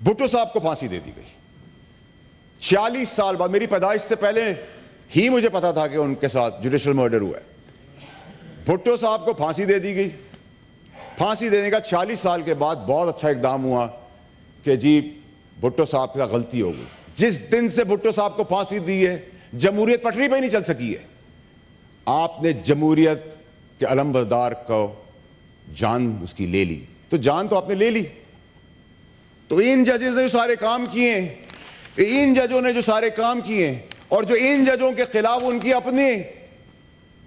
भुट्टो साहब को फांसी दे दी गई 46 साल बाद। मेरी पैदाइश से पहले ही मुझे पता था कि उनके साथ जुडिशल मर्डर हुआ है। भुट्टो साहब को फांसी दे दी गई। फांसी देने का 46 साल के बाद बहुत अच्छा इकदाम हुआ कि जी भुट्टो साहब का गलती हो गई। जिस दिन से भुट्टो साहब को फांसी दी है जमहूरियत पटरी पे नहीं चल सकी है। आपने जमहूरियत के अलमबरदार को जान उसकी ले ली, तो जान तो आपने ले ली। तो इन जजेस ने जो सारे काम किए, इन जजों ने जो सारे काम किए और जो इन जजों के खिलाफ उनकी अपने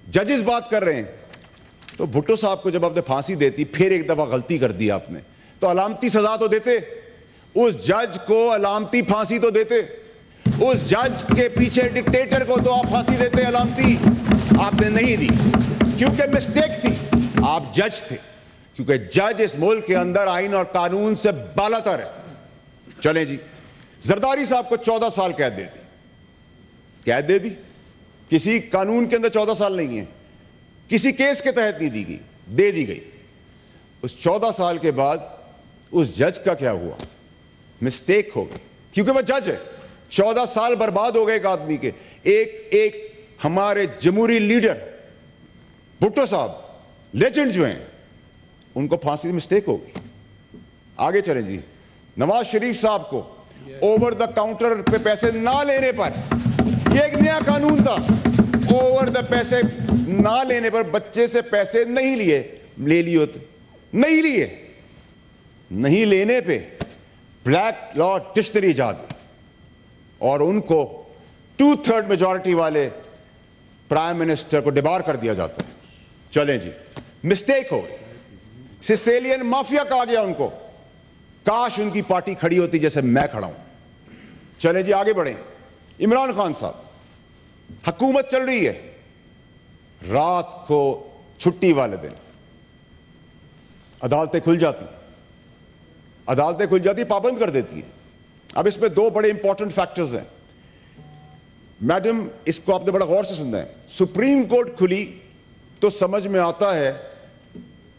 जजेस बात कर रहे हैं, तो भुट्टो साहब को जब आपने फांसी देती, फिर एक दफा गलती कर दी आपने, तो अलामती सजा तो देते। उस जज को अलामती फांसी तो देते। उस जज के पीछे डिक्टेटर को तो आप फांसी देते अलामती। आपने नहीं दी क्योंकि मिस्टेक थी। आप जज थे, क्योंकि जज इस मुल्क के अंदर आइन और कानून से बालातर है। चलें जी, जरदारी साहब को 14 साल कैद दे दी। कैद दे दी, किसी कानून के अंदर 14 साल नहीं है, किसी केस के तहत नहीं दी गई, दे दी गई। उस 14 साल के बाद उस जज का क्या हुआ? मिस्टेक हो गई, क्योंकि वह जज है। 14 साल बर्बाद हो गए एक आदमी के। एक हमारे जमहूरी लीडर भुट्टो साहब, लेजेंड जो हैं, उनको फांसी मिस्टेक हो गई। आगे चलें जी। नवाज शरीफ साहब को ओवर द काउंटर पे पैसे ना लेने पर, यह एक नया कानून था, ओवर द पैसे ना लेने पर बच्चे से पैसे नहीं लिए, ले लिए होते, नहीं लिए, नहीं लेने पे ब्लैक लॉ डिक्शनरी इजाद हुई और उनको 2/3 मेजॉरिटी वाले प्राइम मिनिस्टर को डिबार कर दिया जाता है। चलें जी, मिस्टेक हो गई। सिसेलियन माफिया कहा गया उनको। काश उनकी पार्टी खड़ी होती जैसे मैं खड़ा हूं। चलें जी, आगे बढ़ें। इमरान खान साहब, हुकूमत चल रही है, रात को छुट्टी वाले दिन अदालतें खुल जाती हैं, अदालतें खुल जाती, पाबंद कर देती है। अब इसमें दो बड़े इंपॉर्टेंट फैक्टर्स हैं मैडम, इसको आपने बड़ा गौर से सुनना है। सुप्रीम कोर्ट खुली तो समझ में आता है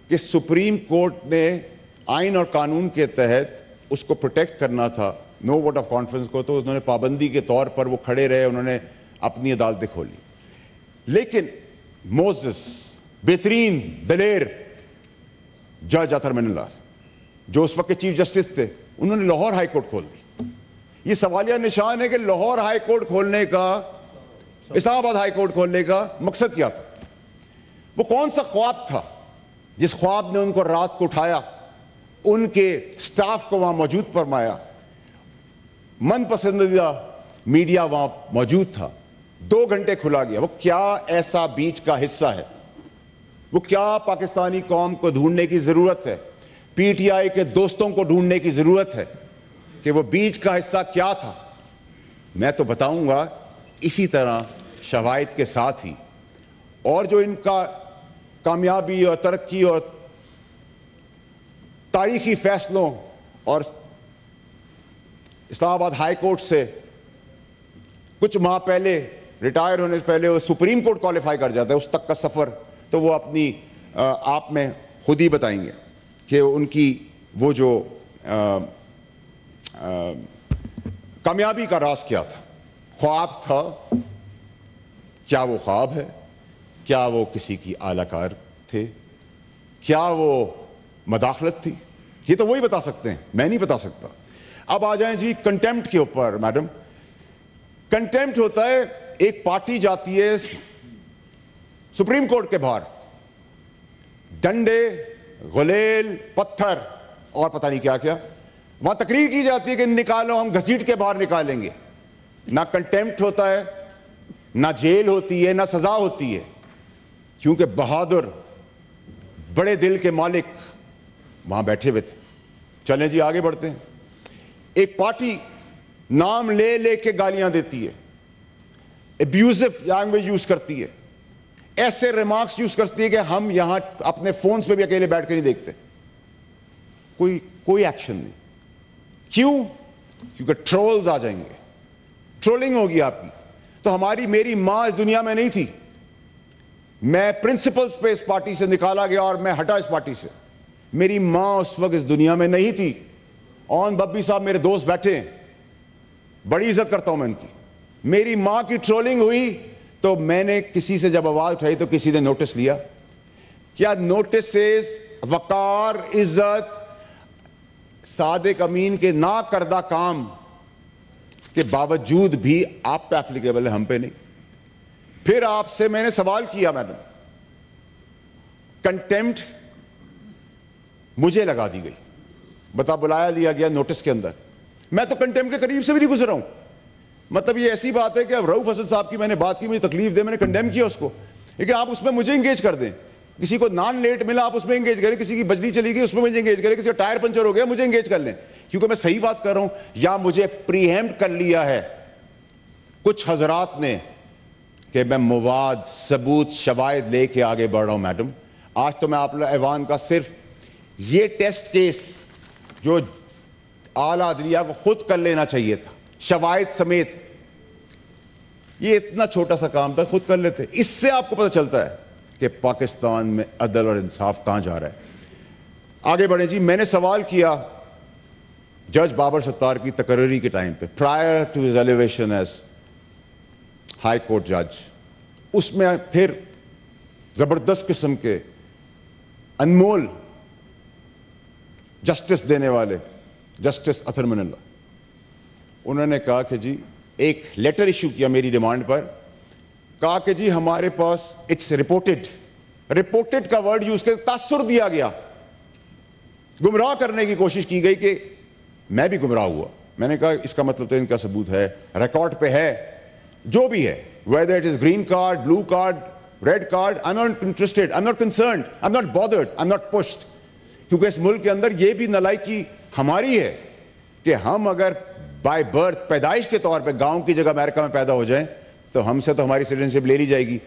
कि सुप्रीम कोर्ट ने आइन और कानून के तहत उसको प्रोटेक्ट करना था, नो वोट ऑफ कॉन्फ्रेंस को, तो उन्होंने पाबंदी के तौर पर वो खड़े रहे, उन्होंने अपनी अदालतें खोली। लेकिन मोसेस, बेहतरीन दलेर जज अतर मिनल्ला, जो उस वक्त के चीफ जस्टिस थे, उन्होंने लाहौर हाई कोर्ट खोल दी। ये सवालिया निशान है कि लाहौर हाई कोर्ट खोलने का, इस्लामाबाद हाई कोर्ट खोलने का मकसद क्या था? वो कौन सा ख्वाब था जिस ख्वाब ने उनको रात को उठाया, उनके स्टाफ को वहां मौजूद फरमाया, मन पसंदीदा मीडिया वहां मौजूद था, 2 घंटे खुला गया। वो क्या ऐसा बीच का हिस्सा है? वो क्या पाकिस्तानी कौम को ढूंढने की जरूरत है, पीटीआई के दोस्तों को ढूंढने की जरूरत है कि वो बीच का हिस्सा क्या था? मैं तो बताऊंगा इसी तरह शवाहिद के साथ ही, और जो इनका कामयाबी और तरक्की और तारीखी फैसलों और इस्लामाबाद हाई कोर्ट से कुछ माह पहले रिटायर होने से पहले वो सुप्रीम कोर्ट क्वालिफाई कर जाता है, उस तक का सफ़र तो वो अपनी आप में खुद ही बताएंगे कि उनकी वो जो कामयाबी का राज क्या था। ख्वाब था, क्या वो ख्वाब है? क्या वो किसी की आलाकार थे? क्या वो मदाखलत थी? ये तो वही बता सकते हैं, मैं नहीं बता सकता। अब आ जाएं जी कंटेम्प्ट के ऊपर। मैडम, कंटेम्प्ट होता है, एक पार्टी जाती है सुप्रीम कोर्ट के बाहर, डंडे, गुलेल, पत्थर और पता नहीं क्या क्या, वहां तकरीर की जाती है कि निकालो, हम घसीट के बाहर निकालेंगे। ना कंटेम्प्ट होता है, ना जेल होती है, ना सजा होती है, क्योंकि बहादुर बड़े दिल के मालिक वहां बैठे हुए थे। चलें जी, आगे बढ़ते हैं। एक पार्टी नाम ले ले के गालियां देती है, एब्यूजिव लैंग्वेज यूज करती है, ऐसे रिमार्क्स यूज करती है कि हम यहां अपने फोन्स पे भी अकेले बैठ के नहीं देखते, कोई एक्शन नहीं। क्यों? क्योंकि ट्रोल्स आ जाएंगे, ट्रोलिंग होगी आपकी। तो हमारी मेरी मां इस दुनिया में नहीं थी, मैं प्रिंसिपल्स पे इस पार्टी से निकाला गया और मैं हटा इस पार्टी से। मेरी मां उस वक्त इस दुनिया में नहीं थी ऑन बब्बी साहब मेरे दोस्त बैठे हैं, बड़ी इज्जत करता हूं मैं उनकी। मेरी मां की ट्रोलिंग हुई तो मैंने किसी से जब आवाज उठाई तो किसी ने नोटिस लिया। क्या नोटिस से वकार, इज्जत, सादिक अमीन के ना करदा काम के बावजूद भी आप पे एप्लीकेबल है, हम पे नहीं। फिर आपसे मैंने सवाल किया मैडम, कंटेम्प्ट मुझे लगा दी गई, बता बुलाया लिया गया नोटिस के अंदर। मैं तो कंटेम्प्ट के करीब से भी नहीं गुजरा हूं। मतलब ये ऐसी बात है कि अब रऊफ हसन साहब की मैंने बात की, मुझे तकलीफ दे, मैंने कंडेम किया उसको, लेकिन आप उसमें मुझे इंगेज कर दें। किसी को नॉन लेट मिला आप उसमें इंगेज करें, किसी की बिजली चली गई उसमें मुझे इंगेज करें, किसी का टायर पंचर हो गया मुझे इंगेज कर लें, क्योंकि मैं सही बात कर रहा हूं। या मुझे प्रीएम्प्ट कर लिया है कुछ हजरात ने कि मैं मवाद, सबूत, शवाहिद लेके आगे बढ़ रहा हूं। मैडम आज तो मैं आप ऐवान का सिर्फ ये टेस्ट केस जो आला अदलिया को खुद कर लेना चाहिए था, शवाहिद समेत, ये इतना छोटा सा काम था, खुद कर लेते। इससे आपको पता चलता है कि पाकिस्तान में अदल और इंसाफ कहां जा रहा है। आगे बढ़े जी। मैंने सवाल किया जज बाबर सत्तार की तकर्री के टाइम पे, prior to his elevation as high court जज। उसमें फिर जबरदस्त किस्म के अनमोल जस्टिस देने वाले जस्टिस अतर मिनल्ला, उन्होंने कहा कि जी, एक लेटर इशू किया मेरी डिमांड पर, कहा कि जी हमारे पास इट्स रिपोर्टेड, रिपोर्टेड का वर्ड यूज कर तासुर दिया गया, गुमराह करने की कोशिश की गई कि मैं भी गुमराह हुआ। मैंने कहा इसका मतलब तो इनका सबूत है, रिकॉर्ड पे है, जो भी है, whether it is green card, blue card, red card, I am not interested, I am not concerned, I am not bothered, I am not pushed. क्योंकि इस मुल्क के अंदर यह भी नलायकी हमारी है कि हम अगर बाय बर्थ, पैदाइश के तौर पे गांव की जगह अमेरिका में पैदा हो जाएं तो हमसे तो हमारी सिटीजनशिप ले ली जाएगी।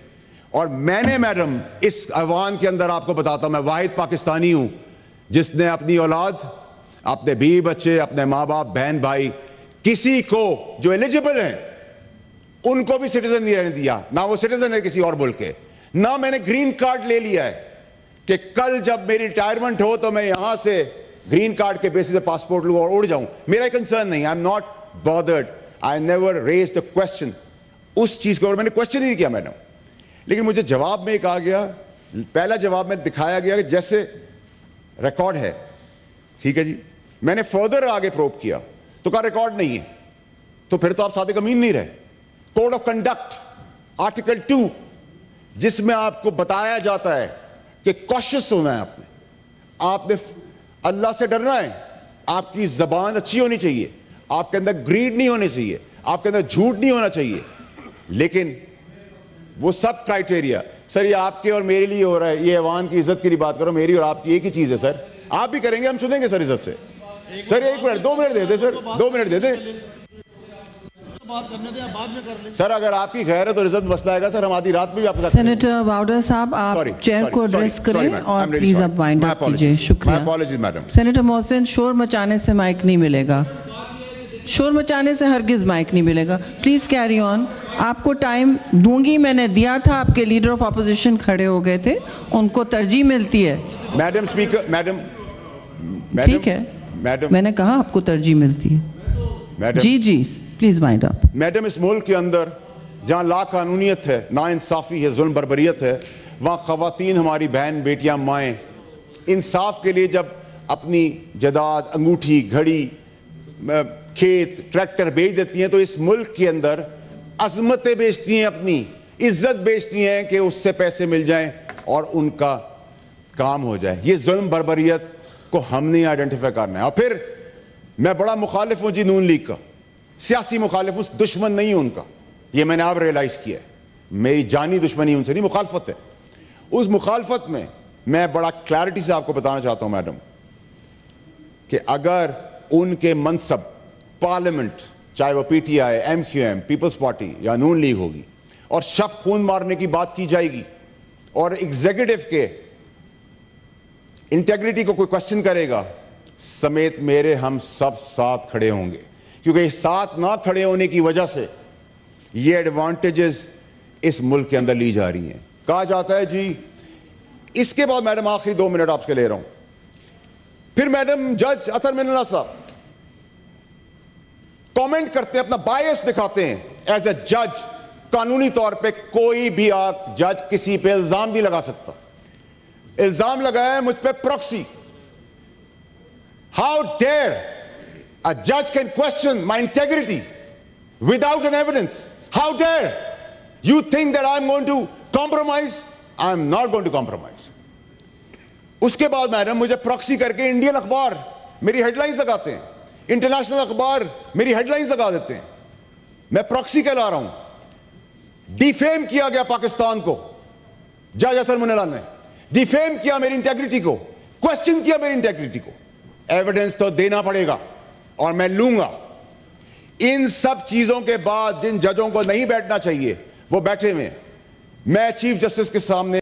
और मैंने मैडम इस अवान के अंदर आपको बताता हूं, मैं वाहिद पाकिस्तानी हूं जिसने अपनी औलाद, अपने बीवी बच्चे, अपने माँ बाप, बहन भाई, किसी को जो एलिजिबल हैं उनको भी सिटीजन नहीं रहने दिया। ना वो सिटीजन है किसी और मुल्क के, ना मैंने ग्रीन कार्ड ले लिया है कि कल जब मेरी रिटायरमेंट हो तो मैं यहां से ग्रीन कार्ड के बेसिस पे पासपोर्ट लूं और उड़ जाऊं। मेरा कंसर्न नहीं, आई am not bothered, I never raised the question. उस चीज को मैंने क्वेश्चन ही नहीं किया मैडम। लेकिन मुझे जवाब में कहा गया, पहला जवाब में दिखाया गया कि जैसे रिकॉर्ड है, ठीक है जी। मैंने फर्दर आगे प्रोब किया तो कहा रिकॉर्ड नहीं है, तो फिर तो आप सादिक अमीन नहीं रहे। कोड ऑफ कंडक्ट आर्टिकल 2 जिसमें आपको बताया जाता है कि कॉशियस होना है, आपने अल्लाह से डरना है, आपकी जबान अच्छी होनी चाहिए, आपके अंदर ग्रीड नहीं होनी चाहिए, आपके अंदर झूठ नहीं होना चाहिए। लेकिन वो सब क्राइटेरिया सर, ये आपके और मेरे लिए हो रहा है, ये ऐवान की इज्जत के लिए बात करो, मेरी और आपकी एक ही चीज है सर। आप भी करेंगे, हम सुनेंगे सर इज्जत से। सर 1 मिनट 2 मिनट दे दे सर, 2 मिनट दे दे बात करने दे, बाद में कर ले सर। अगर आपकी खैर है तो इज्जत मसला आएगा सर, हम आधी रात में भी आपके साथ। सेनेटर बाउडर साहब, आप चेयर को एड्रेस करें और प्लीज आप वाइंड अप कीजिए। शुक्रिया। सेनेटर मोहसिन, शोर मचाने से माइक नहीं मिलेगा, शोर मचाने से हरगिज माइक नहीं मिलेगा। Please carry on. आपको टाइम दूंगी, मैंने दिया था, आपके लीडर ऑफ अपोजिशन खड़े हो गए थे, उनको तरजीह मिलती है। मैडम स्पीकर, मैडम ठीक है मैडम, मैंने कहा आपको तरजीह मिलती है मैडम। जी जी प्लीज वाइंड अप। मैडम, इस मुल्क के अंदर जहां ला कानूनियत है, ना इंसाफी है, जुल्म बर्बरियत है, वहां खवातीन, हमारी बहन बेटियां, माएँ इंसाफ के लिए जब अपनी जदाद, अंगूठी, घड़ी, खेत, ट्रैक्टर बेच देती हैं तो इस मुल्क के अंदर अजमतें बेचती हैं, अपनी इज्जत बेचती हैं कि उससे पैसे मिल जाएं और उनका काम हो जाए। ये जुल्म बर्बरियत को हमने आइडेंटिफाई करना है। और फिर मैं बड़ा मुखालिफ हूं जी नून लीग का, सियासी मुखालिफ हूं, दुश्मन नहीं हूं उनका, ये मैंने अब रियलाइज किया है। मेरी जानी दुश्मनी उनसे नहीं, मुखालफत है। उस मुखालफत में मैं बड़ा क्लैरिटी से आपको बताना चाहता हूं मैडम कि अगर उनके मनसब पार्लियामेंट, चाहे वो पीटीआई, एमक्यूएम, पीपल्स पार्टी या नून लीग होगी, और शब खून मारने की बात की जाएगी और एग्जीक्यूटिव के इंटेग्रिटी को कोई क्वेश्चन करेगा, समेत मेरे हम सब साथ खड़े होंगे। क्योंकि साथ ना खड़े होने की वजह से ये एडवांटेजेस इस मुल्क के अंदर ली जा रही हैं। कहा जाता है जी, इसके बाद मैडम आखिरी 2 मिनट आपसे ले रहा हूं, फिर मैडम जज अतर मिनल्ला साहब कमेंट करते हैं, अपना बायस दिखाते हैं एज ए जज। कानूनी तौर पे कोई भी आप जज किसी पे इल्जाम नहीं लगा सकता। इल्जाम लगाया है मुझ पे प्रॉक्सी। हाउ डेयर अ जज can question my integrity without an evidence? How dare you think that I am going to compromise? I am not going to compromise. उसके बाद मैडम मुझे प्रॉक्सी करके इंडियन अखबार मेरी हेडलाइंस लगाते हैं, international अखबार मेरी हेडलाइंस लगा देते हैं। मैं प्रॉक्सी कहला रहा हूं। डिफेम किया गया पाकिस्तान को, जज अतर मुनला ने डिफेम किया मेरी इंटेग्रिटी को, क्वेश्चन किया मेरी इंटेग्रिटी को। एविडेंस तो देना पड़ेगा और मैं लूंगा। इन सब चीजों के बाद जिन जजों को नहीं बैठना चाहिए वो बैठे हुए। मैं चीफ जस्टिस के सामने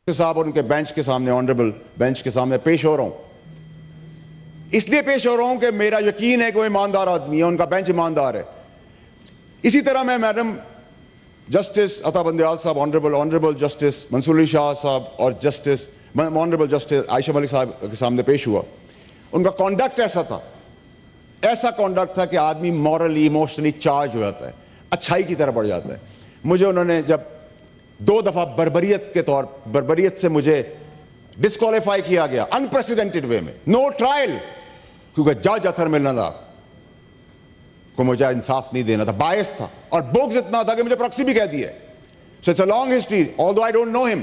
साहब और उनके बेंच के सामने, ऑनरेबल बेंच के सामने पेश हो रहा हूं। इसलिए पेश हो रहा हूं कि मेरा यकीन है कि वो ईमानदार आदमी है, उनका बेंच ईमानदार है। इसी तरह मैं मैडम जस्टिस अता बंदयाल साहब, ऑनरेबल जस्टिस मंसूर अली शाह साहब और justice honourable justice Ayesha Malik साहब के सामने पेश हुआ। उनका कॉन्डक्ट ऐसा कॉन्डक्ट था कि आदमी मॉरली इमोशनली चार्ज हो जाता है, अच्छाई की तरफ बढ़ जाता है। मुझे उन्होंने जब 2 दफा बर्बरियत से मुझे डिस्क्वालीफाई किया गया अनप्रेसिडेंटेड वे में, नो ट्रायल, क्योंकि जज अतर मिलना को मुझे इंसाफ नहीं देना था, बायस था और बोग्स इतना था कि मुझे प्रॉक्सी भी कह दिया। So it's a long history although I don't know him.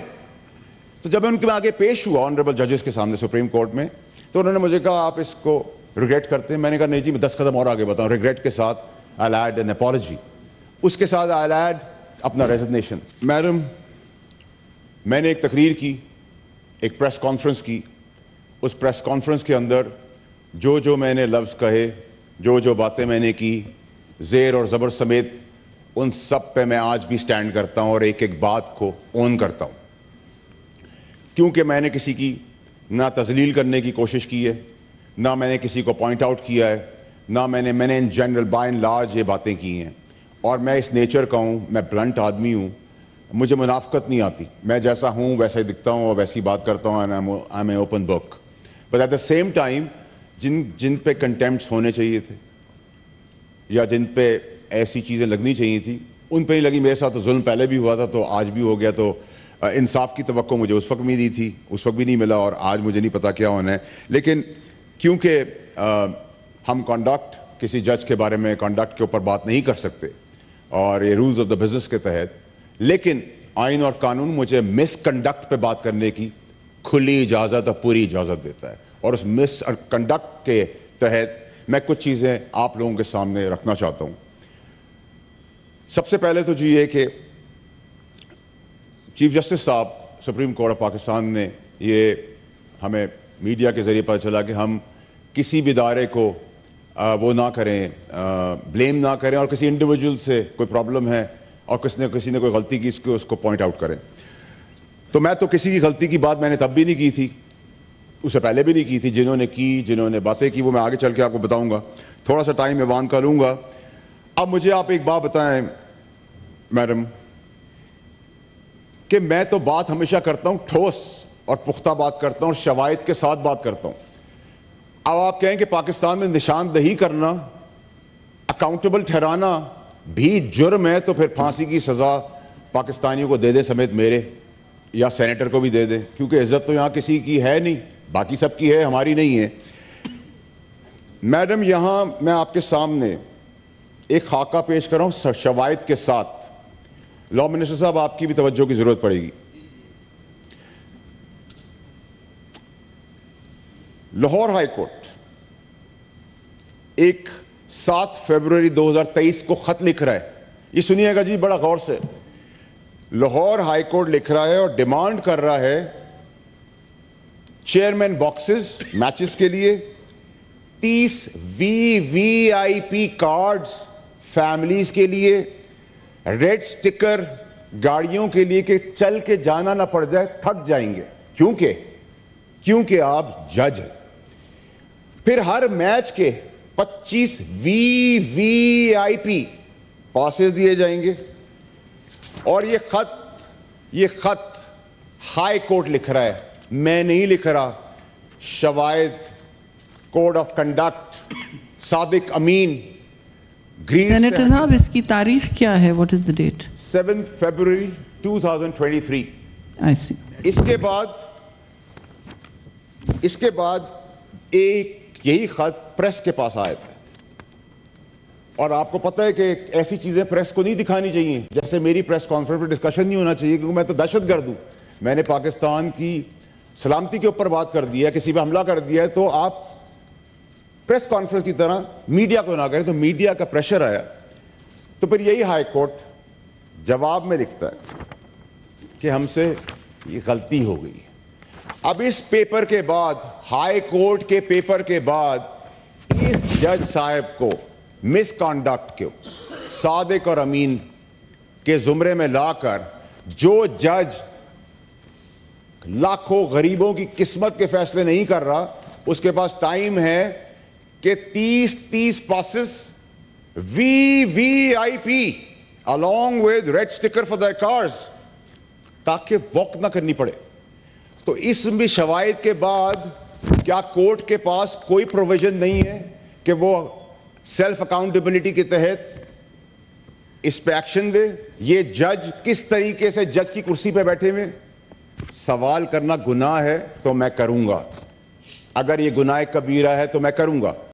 तो जब मैं उनके आगे पेश हुआ ऑनरेबल जजेस के सामने सुप्रीम कोर्ट में, तो उन्होंने मुझे कहा आप इसको रिग्रेट करते हैं? मैंने कहा नहीं जी, मैं 10 कदम और आगे बताऊं। रिग्रेट के साथ I will add N apology, उसके साथ आई विल ऐड अपना रेजिग्नेशन। मैडम, मैंने एक तकरीर की, एक प्रेस कॉन्फ्रेंस की। उस प्रेस कॉन्फ्रेंस के अंदर जो जो मैंने लफ्ज़ कहे, जो जो बातें मैंने की, ज़ेर और ज़बर समेत, उन सब पे मैं आज भी स्टैंड करता हूं और एक एक बात को ओन करता हूं, क्योंकि मैंने किसी की ना तज़लील करने की कोशिश की है, ना मैंने किसी को पॉइंट आउट किया है, ना मैंने in general by and large ये बातें की हैं। और मैं इस नेचर का हूँ, मैं ब्लंट आदमी हूँ, मुझे मुनाफ़क़त नहीं आती। मैं जैसा हूँ वैसा ही दिखता हूँ और वैसी बात करता हूँ। And I am a open book. But at the same time जिन पे कंटेम्प्ट्स होने चाहिए थे या जिन पे ऐसी चीज़ें लगनी चाहिए थी, उन पे नहीं लगी। मेरे साथ तो जुल्म पहले भी हुआ था, तो आज भी हो गया। तो इंसाफ की तवक्को मुझे उस वक्त मिली थी, उस वक्त भी नहीं मिला, और आज मुझे नहीं पता क्या होना है। लेकिन क्योंकि हम कंडक्ट, किसी जज के बारे में कंडक्ट के ऊपर बात नहीं कर सकते और ये रूल्स ऑफ द बिजनेस के तहत, लेकिन आइन और कानून मुझे मिसकंडक्ट पे बात करने की खुली इजाज़त और पूरी इजाज़त देता है। और उस मिसकंडक्ट के तहत मैं कुछ चीज़ें आप लोगों के सामने रखना चाहता हूँ। सबसे पहले तो जी ये कि चीफ जस्टिस साहब सुप्रीम कोर्ट ऑफ पाकिस्तान ने ये हमें मीडिया के ज़रिए पता चला कि हम किसी भी इदारे को वो ना करें, ब्लेम ना करें, और किसी इंडिविजुअल से कोई प्रॉब्लम है और किसी ने कोई गलती की, उसको पॉइंट आउट करें। तो मैं तो किसी की गलती की बात मैंने तब भी नहीं की थी, उससे पहले भी नहीं की थी। जिन्होंने बातें की वो मैं आगे चल के आपको बताऊंगा। थोड़ा सा टाइम मैं का लूँगा। अब मुझे आप एक बात बताएं मैडम, कि मैं तो बात हमेशा करता हूँ ठोस और पुख्ता बात करता हूँ, शवाहिद के साथ बात करता हूँ। अब आप कहें कि पाकिस्तान में निशानदही करना, अकाउंटेबल ठहराना भी जुर्म है, तो फिर फांसी की सज़ा पाकिस्तानियों को दे दे, समेत मेरे या सेनेटर को भी दे दे, क्योंकि इज्जत तो यहाँ किसी की है नहीं, बाकी सबकी है, हमारी नहीं है। मैडम, यहाँ मैं आपके सामने एक खाका पेश कर रहा हूँ शवाहिद के साथ। लॉ मिनिस्टर साहब, आपकी भी तवज्जो की जरूरत पड़ेगी। लाहौर हाई कोर्ट एक 7 फरवरी 2023 को खत लिख रहा है। ये सुनिएगा जी बड़ा गौर से। लाहौर हाई कोर्ट लिख रहा है और डिमांड कर रहा है चेयरमैन बॉक्सेस मैचेस के लिए 30 VVIP कार्ड्स फैमिलीज के लिए, रेड स्टिकर गाड़ियों के लिए कि चल के जाना ना पड़ जाए, थक जाएंगे, क्योंकि आप जज हैं। फिर हर मैच के 25 VVIP पासेस दिए जाएंगे। और ये खत हाई कोर्ट लिख रहा है, मैं नहीं लिख रहा। शवाहिद कोड ऑफ कंडक्ट सादिक अमीन ग्रीन। सेनेटर साहब, इसकी तारीख क्या है? What is the date? 7 फरवरी 2023। I see. इसके बाद एक यही खत प्रेस के पास आया था, और आपको पता है कि ऐसी चीजें प्रेस को नहीं दिखानी चाहिए, जैसे मेरी प्रेस कॉन्फ्रेंस में डिस्कशन नहीं होना चाहिए, क्योंकि मैं तो दहशतगर्द हूं। मैंने पाकिस्तान की सलामती के ऊपर बात कर दिया, किसी पे हमला कर दिया है, तो आप प्रेस कॉन्फ्रेंस की तरह मीडिया को ना करें। तो मीडिया का प्रेशर आया, तो फिर यही हाई कोर्ट जवाब में लिखता है कि हमसे ये गलती हो गई। अब इस पेपर के बाद, हाई कोर्ट के पेपर के बाद, इस जज साहब को मिसकॉन्डक्ट के सादिक और अमीन के जुमरे में लाकर, जो जज लाखों गरीबों की किस्मत के फैसले नहीं कर रहा, उसके पास टाइम है कि 30 passes VVIP along with red sticker for their cars, ताकि वॉक ना करनी पड़े। तो इसमें शवाहिद के बाद क्या कोर्ट के पास कोई प्रोविजन नहीं है कि वो सेल्फ अकाउंटेबिलिटी के तहत इस पे एक्शन दे? ये जज किस तरीके से जज की कुर्सी पे बैठे हुए? सवाल करना गुनाह है तो मैं करूंगा, अगर ये गुनाह कबीरा है तो मैं करूंगा।